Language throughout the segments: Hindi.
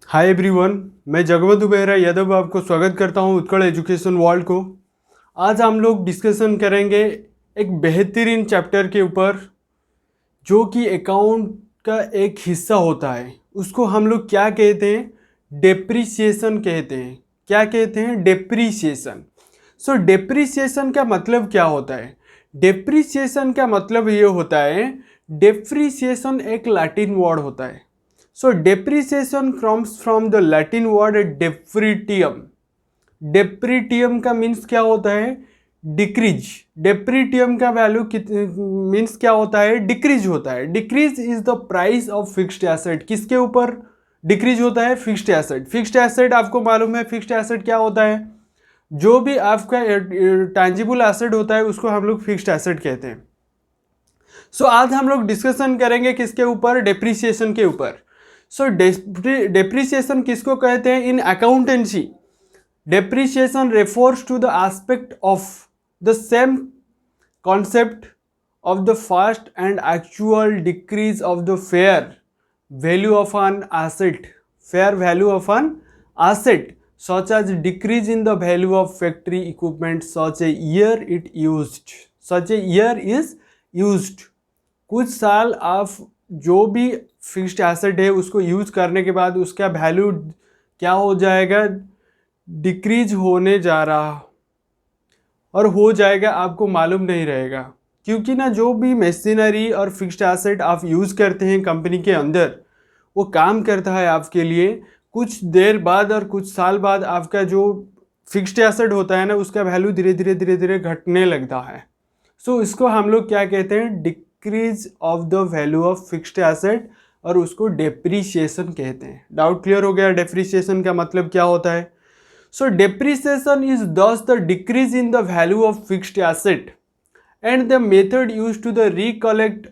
हाय एवरीवन, मैं जगवंत बेहरा यादव आपको स्वागत करता हूं उत्कल एजुकेशन वर्ल्ड को। आज हम लोग डिस्कशन करेंगे एक बेहतरीन चैप्टर के ऊपर जो कि अकाउंट का एक हिस्सा होता है। उसको हम लोग क्या कहते हैं? डेप्रिसिएशन कहते हैं। क्या कहते हैं? डेप्रिसिएशन। सो डेप्रिसिएशन का मतलब क्या होता है? डेप्रिसिएशन का मतलब ये होता है, डेप्रिसिएशन एक लैटिन वर्ड होता है। So depreciation comes from the Latin word depretium. Depretium का मीन्स क्या होता है? डिक्रीज। डेप्रीटियम का वैल्यू मीन्स क्या होता है? डिक्रीज होता है। Decrease is the price of fixed asset. किसके ऊपर डिक्रीज होता है? Fixed asset. फिक्स्ड एसेट आपको मालूम है फिक्स्ड एसेट क्या होता है? जो भी आपका टैंजिबल एसेट होता है उसको हम लोग फिक्स्ड एसेट कहते हैं। सो आज हम लोग डिस्कशन करेंगे किसके ऊपर? डेप्रिसिएशन के ऊपर। सो डेप्रिसिएशन किसको कहते हैं in accountancy? Depreciation refers to the aspect of the same concept of the fast and actual decrease of the fair value of an asset. Fair value of an asset such as decrease in the value of factory equipment such a year it used, such a year is used। कुछ साल आप जो भी फिक्स्ड एसेट है उसको यूज करने के बाद उसका वैल्यू क्या हो जाएगा? डिक्रीज होने जा रहा और हो जाएगा, आपको मालूम नहीं रहेगा। क्योंकि ना जो भी मशीनरी और फिक्स्ड एसेट आप यूज़ करते हैं कंपनी के अंदर, वो काम करता है आपके लिए। कुछ देर बाद और कुछ साल बाद आपका जो फिक्स्ड एसेट होता है ना उसका वैल्यू धीरे धीरे घटने लगता है। सो इसको हम लोग क्या कहते हैं? Decrease of the value of fixed asset, और उसको डेप्रिसिएशन कहते हैं। डाउट क्लियर हो गया? डेप्रिसिएशन का मतलब क्या होता है? So depreciation is this the decrease in the value of fixed asset and the method use to the recollect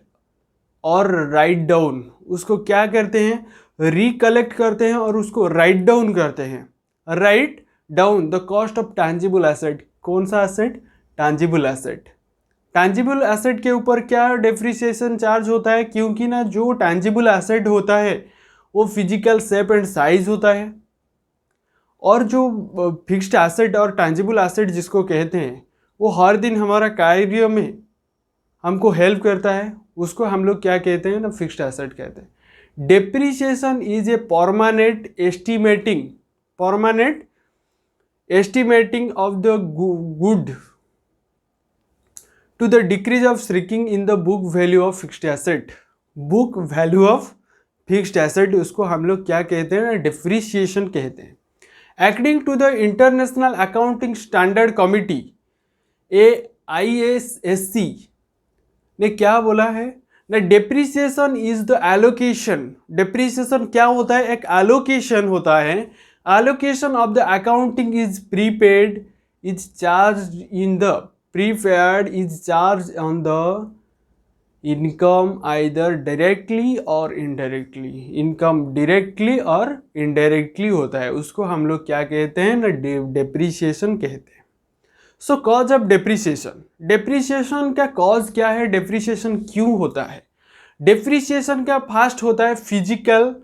और राइट डाउन। उसको क्या करते हैं? रिकलेक्ट करते हैं और उसको राइट डाउन करते हैं। Write down the cost of tangible asset. कौन सा asset? Tangible asset. Tangible asset के ऊपर क्या डेप्रिसिएशन चार्ज होता है? क्योंकि ना जो टैंजिबल एसेट होता है वो फिजिकल शेप एंड साइज होता है, और जो फिक्स्ड एसेट और टैंजिबल एसेट जिसको कहते हैं वो हर दिन हमारा कार्य में हमको हेल्प करता है, उसको हम लोग क्या कहते हैं ना? फिक्स्ड एसेट कहते हैं। Depreciation is a permanent estimating of the good to the decrease of shrinking in the book value of fixed asset। book value of fixed asset उसको हम लोग क्या कहते हैं? डेप्रिसिएशन कहते हैं। According to the International Accounting Standard Committee AISSC ने क्या बोला है ना? Depreciation is the allocation. Depreciation क्या होता है? एक एलोकेशन होता है। Allocation of the accounting is prepaid is charge in the prepaid is charged on the income either directly or indirectly। Income directly और इनडायरेक्टली होता है, उसको हम लोग क्या कहते हैं ना? डेप्रिसिएशन कहते हैं। Show cause of depreciation. Depreciation का कॉज क्या है? डेप्रिसिएशन क्यों होता है? डेप्रिसिएशन का फर्स्ट होता है फिजिकल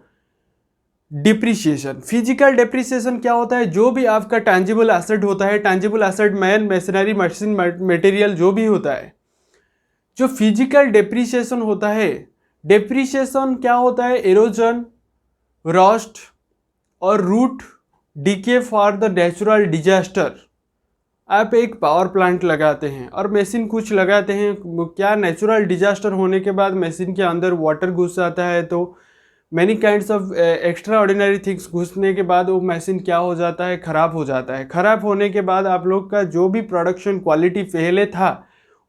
डिप्रिसिएशन। फिजिकल डिप्रिसिएशन क्या होता है? जो भी आपका टैंजिबल एसेट होता है, tangible asset man machinery machine material जो भी होता है, जो फिजिकल डिप्रिसिएशन होता है, डिप्रिसिएशन क्या होता है? एरोजन, रस्ट और rot decay for the natural disaster. आप एक पावर प्लांट लगाते हैं और मशीन कुछ लगाते हैं, क्या नेचुरल डिजास्टर होने के बाद मशीन के अंदर वाटर घुस जाता है, तो many kinds of extra ordinary things घुसने के बाद वो मशीन क्या हो जाता है? ख़राब हो जाता है। ख़राब होने के बाद आप लोग का जो भी प्रोडक्शन क्वालिटी पहले था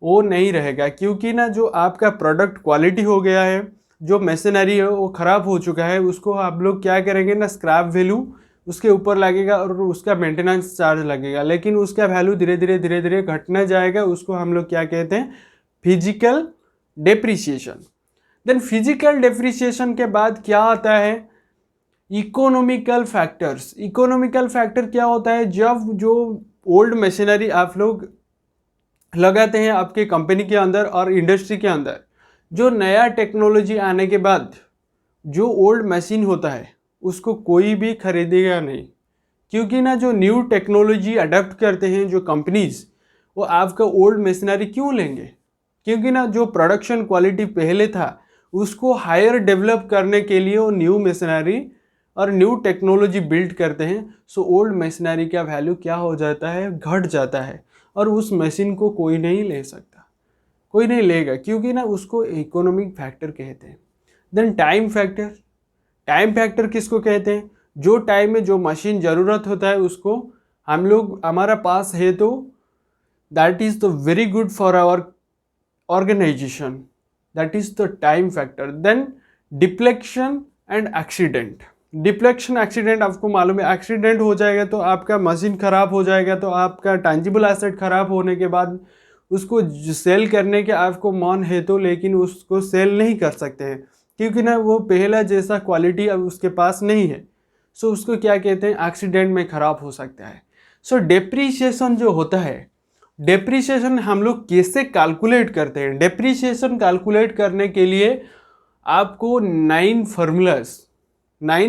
वो नहीं रहेगा, क्योंकि ना जो आपका प्रोडक्ट क्वालिटी हो गया है, जो मशीनरी है वो ख़राब हो चुका है, उसको आप लोग क्या करेंगे ना? स्क्रैप वैल्यू उसके ऊपर लगेगा और उसका मेंटेनेंस चार्ज लगेगा, लेकिन उसका वैल्यू धीरे धीरे घटना जाएगा। उसको हम लोग क्या कहते हैं? Physical depreciation. Then physical depreciation के बाद क्या आता है? Economical factors. इकोनॉमिकल फैक्टर क्या होता है? जब जो ओल्ड मशीनरी आप लोग लगाते हैं आपके कंपनी के अंदर और इंडस्ट्री के अंदर, जो नया टेक्नोलॉजी आने के बाद जो ओल्ड मशीन होता है उसको कोई भी खरीदेगा नहीं, क्योंकि ना जो न्यू टेक्नोलॉजी अडेप्ट करते हैं जो कंपनीज, वो आपका ओल्ड मशीनरी क्यों लेंगे? क्योंकि ना जो प्रोडक्शन क्वालिटी पहले था उसको हायर डेवलप करने के लिए वो न्यू मशीनरी और न्यू टेक्नोलॉजी बिल्ड करते हैं। सो ओल्ड मशीनरी का वैल्यू क्या हो जाता है, घट जाता है, और उस मशीन को कोई नहीं ले सकता, कोई नहीं लेगा, क्योंकि ना उसको इकोनॉमिक फैक्टर कहते हैं। Then time factor, time factor किसको कहते हैं? जो टाइम में जो मशीन ज़रूरत होता है उसको हम लोग हमारा पास है तो that is the very good for our organisation, that is the time factor. Then depletion and accident, depletion accident आपको मालूम है, एक्सीडेंट हो जाएगा तो आपका मशीन ख़राब हो जाएगा, तो आपका टैंजिबल एसेट ख़राब होने के बाद उसको सेल करने के आपको मन है तो, लेकिन उसको सेल नहीं कर सकते हैं, क्योंकि ना वो पहला जैसा क्वालिटी अब उसके पास नहीं है। सो उसको क्या कहते हैं, एक्सीडेंट में ख़राब हो सकता है। सो डेप्रीशिएशन जो होता है, डेप्रीशिएशन हम लोग कैसे कैलकुलेट करते हैं? डेप्रीशिएशन कैलकुलेट करने के लिए आपको 9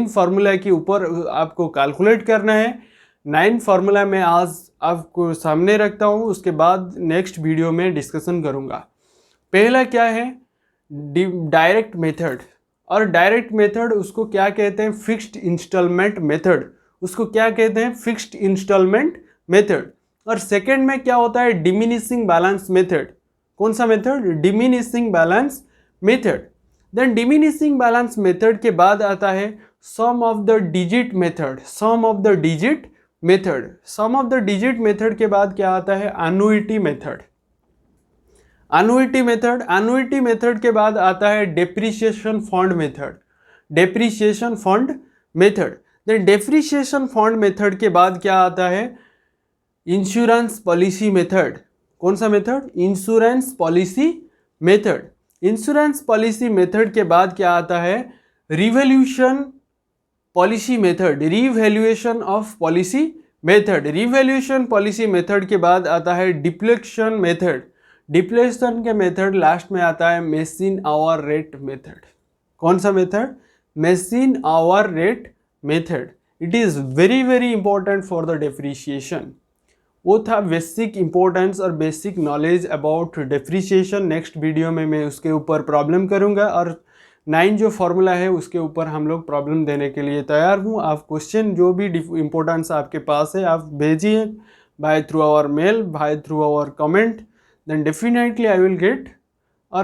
फार्मूला के ऊपर आपको कैलकुलेट करना है। 9 फार्मूला मैं आज आपको सामने रखता हूँ, उसके बाद नेक्स्ट वीडियो में डिस्कशन करूँगा। पहला क्या है, डायरेक्ट मेथड, और डायरेक्ट मेथड उसको क्या कहते हैं, फिक्स्ड इंस्टॉलमेंट मेथड, उसको क्या कहते हैं, फिक्स्ड इंस्टॉलमेंट मेथड। और सेकंड में क्या होता है, डिमिनिशिंग बैलेंस मेथड। कौन सा method? Diminishing balance method. Then diminishing balance method के बाद आता है sum of the digit method, sum of the digit method. Sum of the digit method के बाद क्या आता है, annuity method, annuity method. Annuity method के बाद आता है depreciation fund method, depreciation fund method. Then depreciation fund method के बाद क्या आता है, इंश्योरेंस पॉलिसी मेथड। कौन सा method? Insurance policy method. Insurance policy method के बाद क्या आता है, revaluation policy method, revaluation of policy method. Revaluation policy method के बाद आता है डिप्लेक्शन मेथड, डिप्लेशन के मेथड लास्ट में आता है मशीन आवर रेट मेथड। कौन सा method? Machine hour rate method. It is very very important for the depreciation. वो था बेसिक इंपॉर्टेंस और basic knowledge about depreciation. Next video में मैं उसके ऊपर प्रॉब्लम करूँगा, और 9 जो फार्मूला है उसके ऊपर हम लोग प्रॉब्लम देने के लिए तैयार हूँ। आप क्वेश्चन जो भी इंपॉर्टेंस आपके पास है आप भेजिए, by through our mail, by through our comment, then definitely I will get, or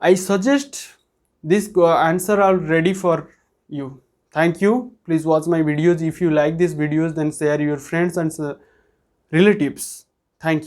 I suggest this answer are ready for you. Thank you. Please watch my videos. If you like these videos, then share your friends and relatives. Thank you.